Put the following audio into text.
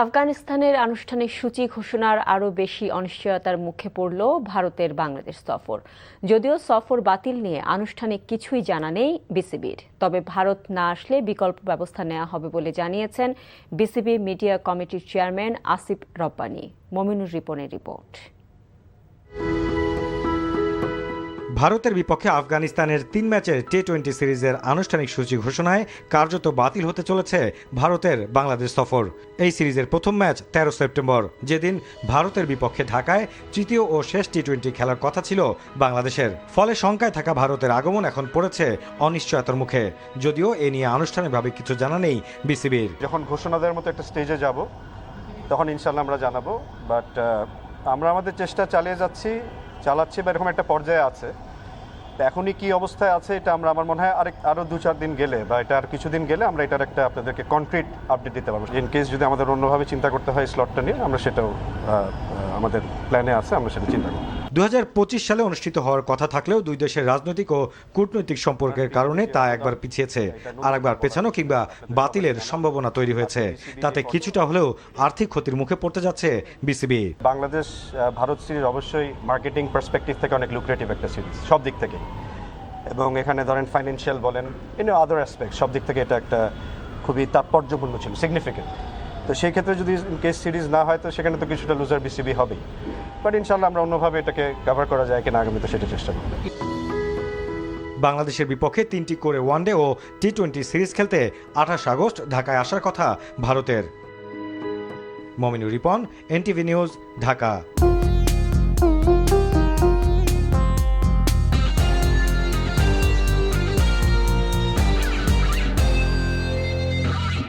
আফগানিস্তানের আনুষ্ঠানিক সূচি ঘোষণার আরও বেশি অনিশ্চয়তার মুখে পড়ল ভারতের বাংলাদেশ সফর। যদিও সফর বাতিল নিয়ে আনুষ্ঠানিক কিছুই জানা নেই বিসিবির, তবে ভারত না আসলে বিকল্প ব্যবস্থা নেওয়া হবে বলে জানিয়েছেন বিসিবি মিডিয়া কমিটির চেয়ারম্যান আসিফ রব্বানী। মমিনুর রিপনের রিপোর্ট। ভারতের বিপক্ষে আফগানিস্তানের 3 ম্যাচের টি-20 সিরিজের আনুষ্ঠানিক সূচি ঘোষণায় কার্যত বাতিল হতে চলেছে ভারতের বাংলাদেশ সফর। এই সিরিজের প্রথম ম্যাচ 13 সেপ্টেম্বর, যেদিন ভারতের বিপক্ষে ঢাকায় তৃতীয় ও শেষ টি-20 খেলার কথা ছিল বাংলাদেশের। ফলে শঙ্কায় থাকা ভারতের আগমন এখন পড়েছে অনিশ্চয়তার মুখে, যদিও এ নিয়ে আনুষ্ঠানিকভাবে কিছু জানা নেই বিসিবির। যখন ঘোষণা দেওয়ার মতো একটা স্টেজে যাব তখন ইনশাল্লাহ আমরা জানাবো, বাট আমরা আমাদের চেষ্টা চালাচ্ছি বা এরকম একটা পর্যায়ে আছে। এখনই কি অবস্থায় আছে এটা আমরা, আমার মনে হয় আরও 2-4 দিন গেলে বা এটা আর কিছুদিন গেলে আমরা এটার একটা আপনাদেরকে কনক্রিট আপডেট দিতে পারবো। ইন কেস যদি আমাদের অন্যভাবে চিন্তা করতে হয় স্লটটা নিয়ে, আমরা সেটাও আমাদের প্ল্যানে আছে, আমরা সেটা চিন্তা করব। 2025 সালে অনুষ্ঠিত হওয়ার কথা থাকলেও দুই দেশের রাজনৈতিক ও কূটনৈতিক সম্পর্কের কারণে তা একবার পিছিয়েছে, আর একবার পেছানো কিংবা বাতিলের সম্ভাবনা তৈরি হয়েছে। তাতে কিছুটা হলেও আর্থিক ক্ষতির মুখে পড়তে যাচ্ছে বিসিবি। বাংলাদেশ ভারত সিরিজ অবশ্যই মার্কেটিং পার্সপেক্টিভ থেকে অনেক লুক্রেটিভ একটা সিরিজ সব দিক থেকে, এবং এখানে ধরেন ফাইন্যান্সিয়াল বলেন, আদার অ্যাসপেক্ট, সব দিক থেকে এটা একটা খুবই তাৎপর্যপূর্ণ ছিল, সিগনিফিকেন্ট। তো সেই ক্ষেত্রে যদি কেস সিরিজ না হয় তো সেখানে তো কিছুটা লুজার বিসিবি হবেই, বাট ইনশাল্লাহ আমরা অন্যভাবে এটাকে কভার করা যায় কিনা আগামীতে সেটা চেষ্টা করব। বাংলাদেশের বিপক্ষে 3টি করে ওয়ানডে ও টি-20 সিরিজ খেলতে 28 আগস্ট ঢাকায় আসার কথা ভারতের। Mominur Ripon, NTV news, Dhaka.